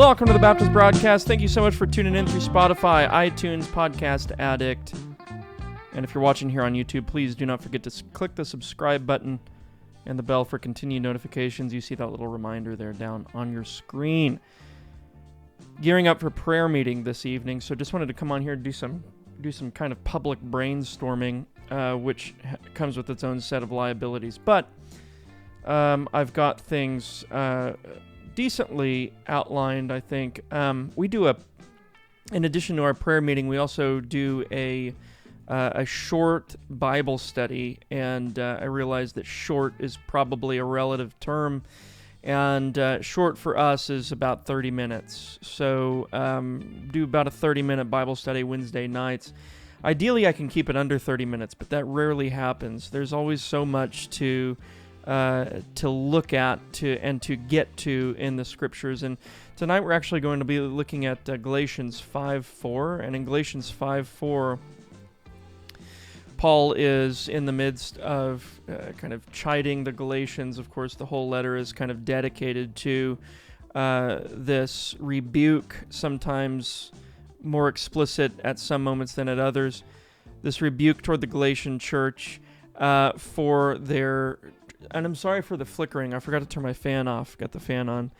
Welcome to the Baptist Broadcast. Thank you so much for tuning in through Spotify, iTunes, Podcast Addict. And if you're watching here on YouTube, please do not forget to click the subscribe button and the bell for continued notifications. You see that little reminder there down on your screen. Gearing up for prayer meeting this evening, so just wanted to come on here and do some kind of public brainstorming, which comes with its own set of liabilities. But I've got things decently outlined, I think. We do in addition to our prayer meeting, we also do a short Bible study, and I realize that short is probably a relative term, and short for us is about 30 minutes. So do about a 30-minute Bible study Wednesday nights. Ideally, I can keep it under 30 minutes, but that rarely happens. There's always so much to look at and to get to in the Scriptures. And tonight we're actually going to be looking at Galatians 5:4, and in Galatians 5:4, Paul is in the midst of kind of chiding the Galatians. Of course, the whole letter is kind of dedicated to this rebuke, sometimes more explicit at some moments than at others, this rebuke toward the Galatian church for their... And I'm sorry for the flickering. I forgot to turn my fan off. Got the fan on.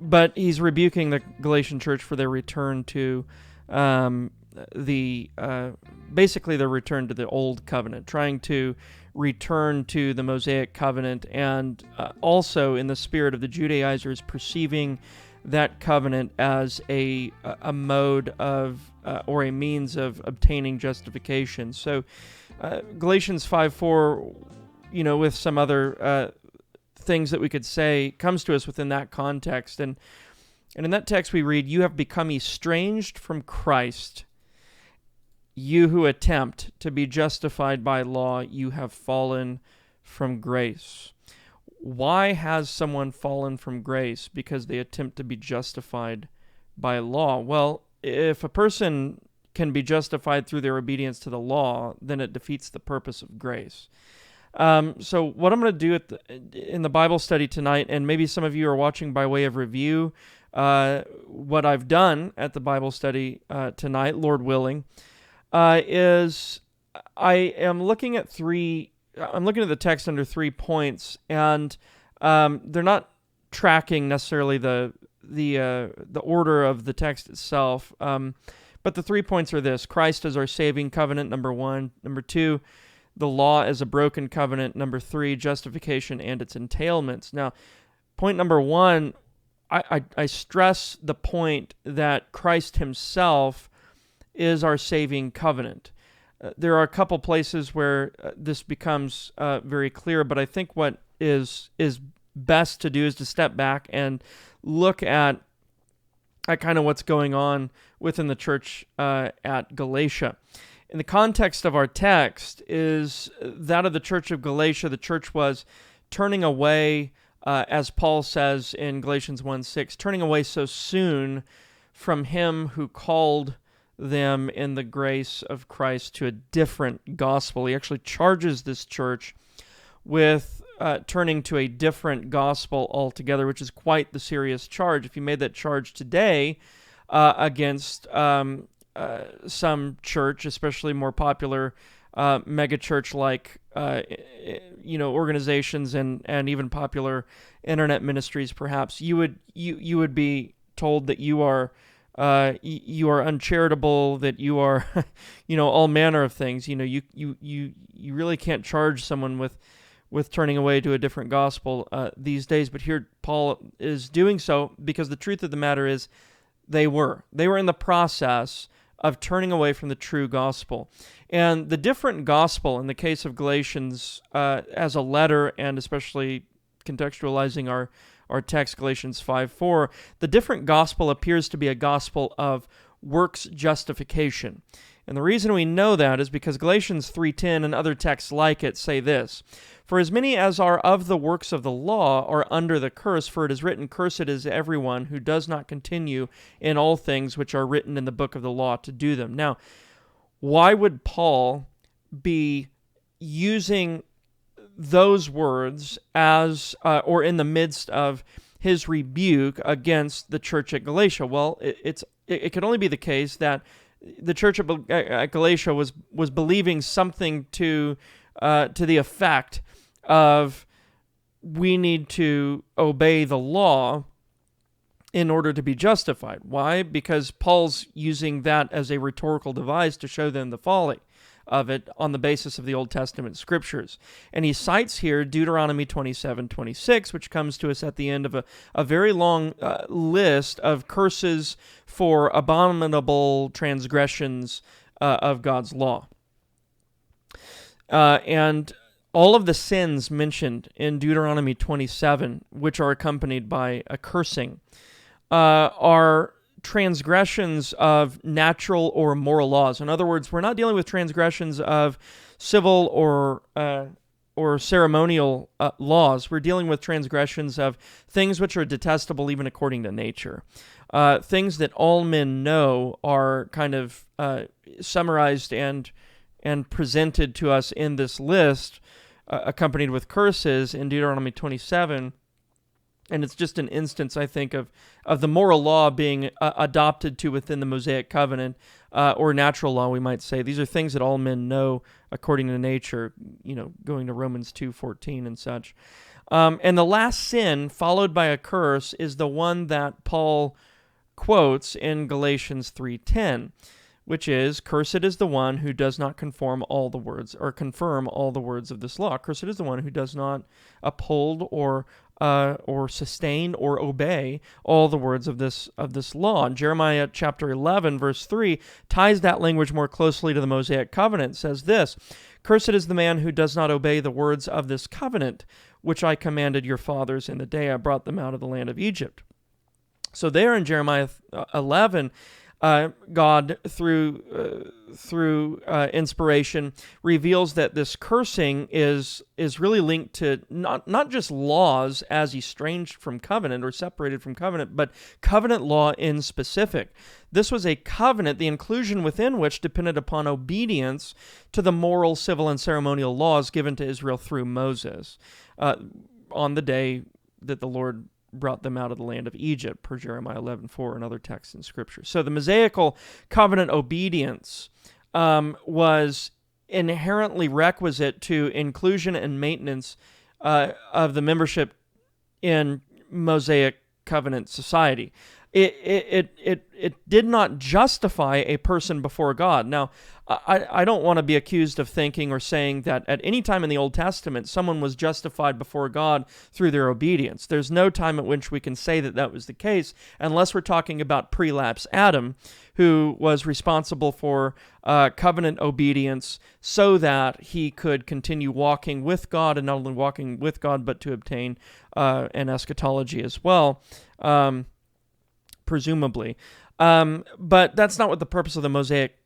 But he's rebuking the Galatian church for their return to basically their return to the old covenant, trying to return to the Mosaic covenant, and also in the spirit of the Judaizers perceiving that covenant as a mode of or a means of obtaining justification. So Galatians 5:4, with some other things that we could say, comes to us within that context. And in that text we read, "You have become estranged from Christ. You who attempt to be justified by law, you have fallen from grace." Why has someone fallen from grace? Because they attempt to be justified by law. Well, if a person can be justified through their obedience to the law, then it defeats the purpose of grace. So what I'm going to do in the Bible study tonight, and maybe some of you are watching by way of review, what I've done at the Bible study tonight, Lord willing, is I am looking at the text under 3 points, and they're not tracking necessarily the order of the text itself, but the 3 points are this: Christ as our saving covenant, number 1. Number 2, the law as a broken covenant. Number 3, justification and its entailments. Now, point number 1, I stress the point that Christ himself is our saving covenant. There are a couple places where this becomes very clear, but I think what is best to do is to step back and look at kind of what's going on within the church at Galatia. In the context of our text is that of the church of Galatia. The church was turning away, as Paul says in Galatians 1:6, turning away so soon from him who called them in the grace of Christ to a different gospel. He actually charges this church with turning to a different gospel altogether, which is quite the serious charge. If you made that charge today against some church, especially more popular megachurch like organizations and even popular internet ministries, perhaps you would be told that you are uncharitable, that you are all manner of things. You really can't charge someone with turning away to a different gospel these days. But here Paul is doing so because the truth of the matter is they were in the process of turning away from the true gospel. And the different gospel in the case of Galatians as a letter, and especially contextualizing our text, Galatians 5:4, the different gospel appears to be a gospel of works justification. And the reason we know that is because Galatians 3:10 and other texts like it say this: "For as many as are of the works of the law are under the curse, for it is written, Cursed is everyone who does not continue in all things which are written in the book of the law to do them." Now, why would Paul be using those words as, or in the midst of his rebuke against the church at Galatia? Well, it could only be the case that the church at Galatia was believing something to the effect of, we need to obey the law in order to be justified. Why? Because Paul's using that as a rhetorical device to show them the folly of it on the basis of the Old Testament scriptures. And he cites here Deuteronomy 27:26, which comes to us at the end of a very long list of curses for abominable transgressions of God's law. And all of the sins mentioned in Deuteronomy 27, which are accompanied by a cursing, are transgressions of natural or moral laws. In other words, we're not dealing with transgressions of civil or ceremonial laws. We're dealing with transgressions of things which are detestable even according to nature. Things that all men know are kind of summarized and presented to us in this list, accompanied with curses in Deuteronomy 27. And it's just an instance, I think, of the moral law being adopted to within the Mosaic covenant, or natural law, we might say. These are things that all men know according to nature, going to Romans 2:14 and such. And the last sin, followed by a curse, is the one that Paul quotes in Galatians 3:10, which is, "Cursed is the one who does not confirm all the words of this law." Cursed is the one who does not uphold or sustain or obey all the words of this law. And Jeremiah chapter 11, verse 3, ties that language more closely to the Mosaic covenant. It says this, "Cursed is the man who does not obey the words of this covenant, which I commanded your fathers in the day I brought them out of the land of Egypt." So there in Jeremiah 11, God, through inspiration, reveals that this cursing is really linked to not just laws as estranged from covenant or separated from covenant, but covenant law in specific. This was a covenant, the inclusion within which depended upon obedience to the moral, civil, and ceremonial laws given to Israel through Moses on the day that the Lord brought them out of the land of Egypt, per Jeremiah 11:4 and other texts in Scripture. So the Mosaical covenant obedience was inherently requisite to inclusion and maintenance of the membership in Mosaic covenant society. It did not justify a person before God. Now, I don't want to be accused of thinking or saying that at any time in the Old Testament someone was justified before God through their obedience. There's no time at which we can say that was the case, unless we're talking about pre-lapse Adam, who was responsible for covenant obedience so that he could continue walking with God, and not only walking with God, but to obtain an eschatology as well, presumably. But that's not what the purpose of the Mosaic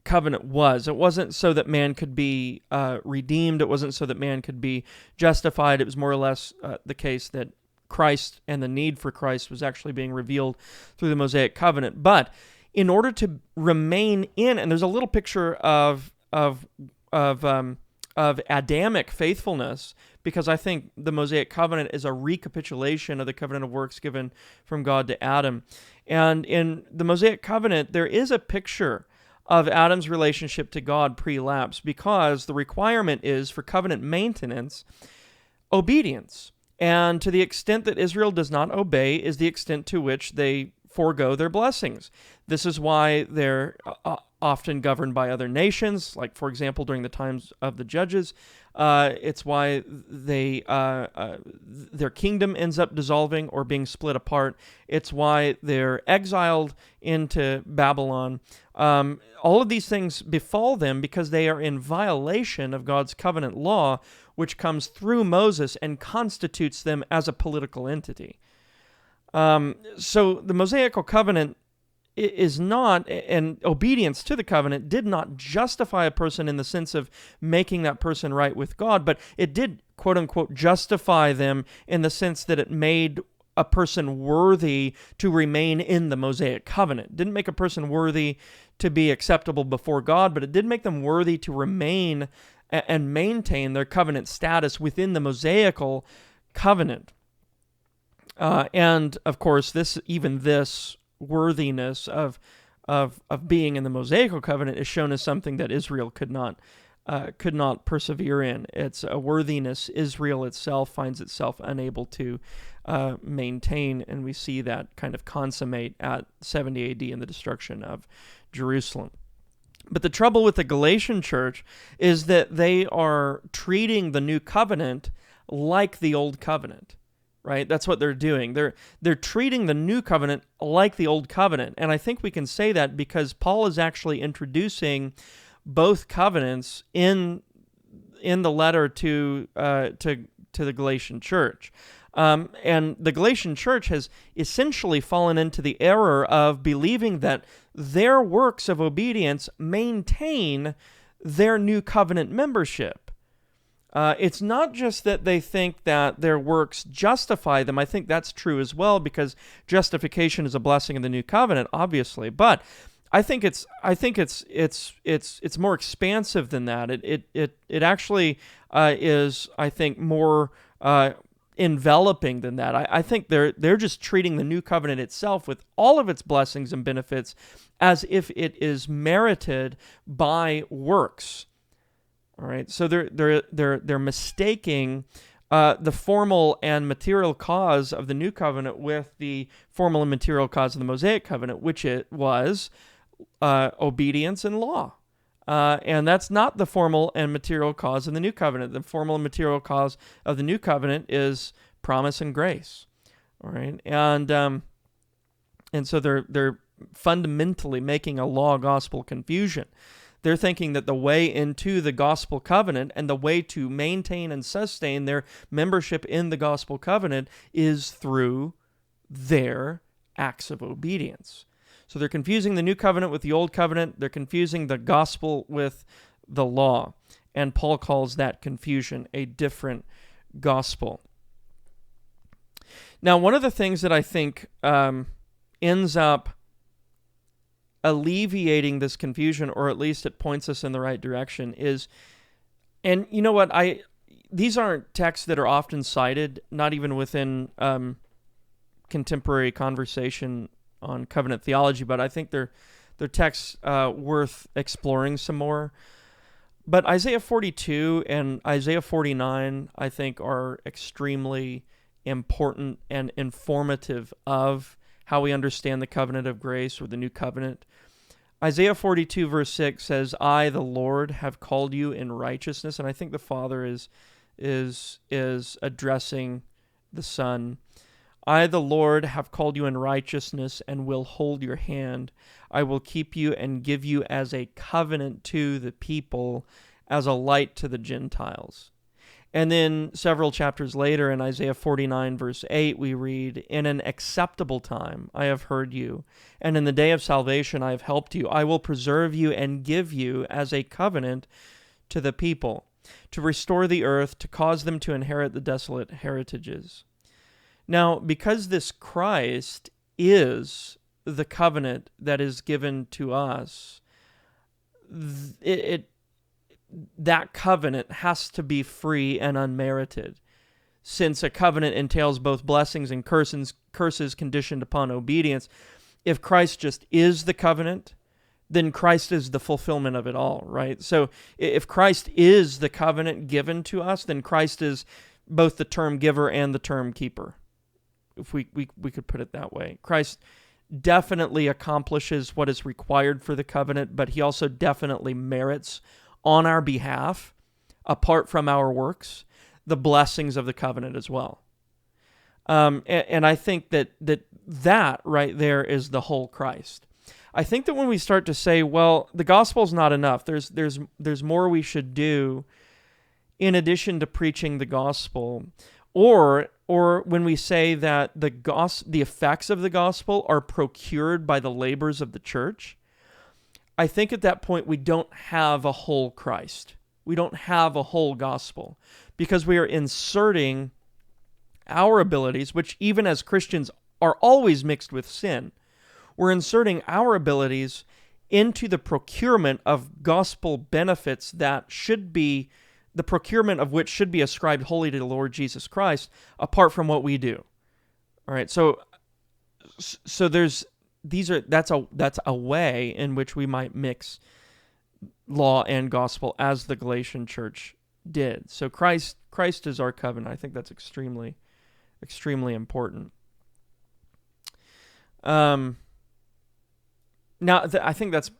covenant was. It wasn't so that man could be redeemed. It wasn't so that man could be justified. It was more or less the case that Christ and the need for Christ was actually being revealed through the Mosaic covenant. But in order to remain in, and there's a little picture of Adamic faithfulness, because I think the Mosaic covenant is a recapitulation of the covenant of works given from God to Adam. And in the Mosaic covenant, there is a picture of Adam's relationship to God pre-lapse, because the requirement is for covenant maintenance, obedience. And to the extent that Israel does not obey is the extent to which they forego their blessings. This is why they're often governed by other nations, like, for example, during the times of the judges. It's why their kingdom ends up dissolving or being split apart. It's why they're exiled into Babylon. All of these things befall them because they are in violation of God's covenant law, which comes through Moses and constitutes them as a political entity. So the Mosaical covenant is not, and obedience to the covenant did not justify a person in the sense of making that person right with God, but it did, quote unquote, justify them in the sense that it made a person worthy to remain in the Mosaic covenant. It didn't make a person worthy to be acceptable before God, but it did make them worthy to remain and maintain their covenant status within the Mosaical covenant. And of course, this worthiness of being in the Mosaical covenant is shown as something that Israel could not persevere in. It's a worthiness Israel itself finds itself unable to maintain, and we see that kind of consummate at 70 AD in the destruction of Jerusalem. But the trouble with the Galatian church is that they are treating the new covenant like the old covenant, right? That's what they're doing. They're treating the new covenant like the old covenant, and I think we can say that because Paul is actually introducing both covenants in the letter to the Galatian church. And the Galatian church has essentially fallen into the error of believing that their works of obedience maintain their new covenant membership. It's not just that they think that their works justify them. I think that's true as well, because justification is a blessing in the new covenant, obviously. But I think it's more expansive than that. It actually is, I think, more enveloping than that. I think they're just treating the new covenant itself with all of its blessings and benefits as if it is merited by works. All right, so they're mistaking the formal and material cause of the new covenant with the formal and material cause of the Mosaic covenant, which it was obedience and law. And that's not the formal and material cause of the new covenant. The formal and material cause of the new covenant is promise and grace. All right, and so they're fundamentally making a law-gospel confusion. They're thinking that the way into the gospel covenant and the way to maintain and sustain their membership in the gospel covenant is through their acts of obedience. So they're confusing the new covenant with the old covenant. They're confusing the gospel with the law. And Paul calls that confusion a different gospel. Now, one of the things that I think ends up alleviating this confusion, or at least it points us in the right direction, is, and you know what, these aren't texts that are often cited, not even within contemporary conversation on covenant theology, but I think they're texts worth exploring some more. But Isaiah 42 and Isaiah 49, I think, are extremely important and informative of how we understand the covenant of grace, or the new covenant. Isaiah 42 verse 6 says, "I, the Lord, have called you in righteousness," and I think the Father is addressing the Son. "I, the Lord, have called you in righteousness and will hold your hand. I will keep you and give you as a covenant to the people, as a light to the Gentiles." And then several chapters later in Isaiah 49 verse 8, we read, "In an acceptable time I have heard you, and in the day of salvation I have helped you. I will preserve you and give you as a covenant to the people, to restore the earth, to cause them to inherit the desolate heritages." Now, because this Christ is the covenant that is given to us, that covenant has to be free and unmerited, since a covenant entails both blessings and curses conditioned upon obedience. If Christ just is the covenant, then Christ is the fulfillment of it all, right? So if Christ is the covenant given to us, then Christ is both the term giver and the term keeper, if we could put it that way. Christ definitely accomplishes what is required for the covenant, but he also definitely merits on our behalf, apart from our works, the blessings of the covenant as well. And I think that right there is the whole Christ. I think that when we start to say, well, the gospel's not enough, there's more we should do in addition to preaching the gospel, or when we say that the effects of the gospel are procured by the labors of the church, I think at that point we don't have a whole Christ. We don't have a whole gospel, because we are inserting our abilities, which even as Christians are always mixed with sin. We're inserting our abilities into the procurement of gospel benefits that should be, the procurement of which should be ascribed wholly to the Lord Jesus Christ, apart from what we do. All right. So that's a way in which we might mix law and gospel as the Galatian church did. So Christ is our covenant. I think that's extremely important. Now I think that's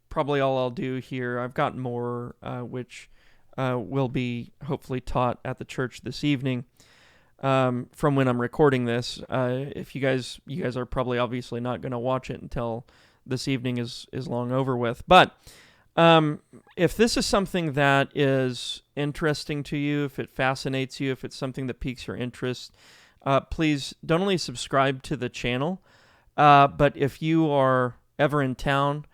probably all I'll do here. I've got more which will be hopefully taught at the church this evening. From when I'm recording this, if you guys are probably obviously not going to watch it until this evening is long over with. But if this is something that is interesting to you, if it fascinates you, if it's something that piques your interest, please don't only subscribe to the channel, but if you are ever in town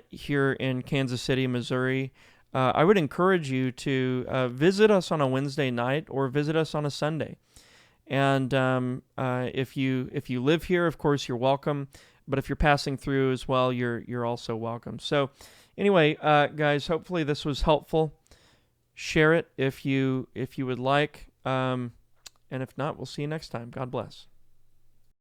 here in Kansas City, Missouri, I would encourage you to visit us on a Wednesday night or visit us on a Sunday. And if you live here, of course, you're welcome. But if you're passing through as well, you're also welcome. So anyway, guys, hopefully this was helpful. Share it if you would like. And if not, we'll see you next time. God bless.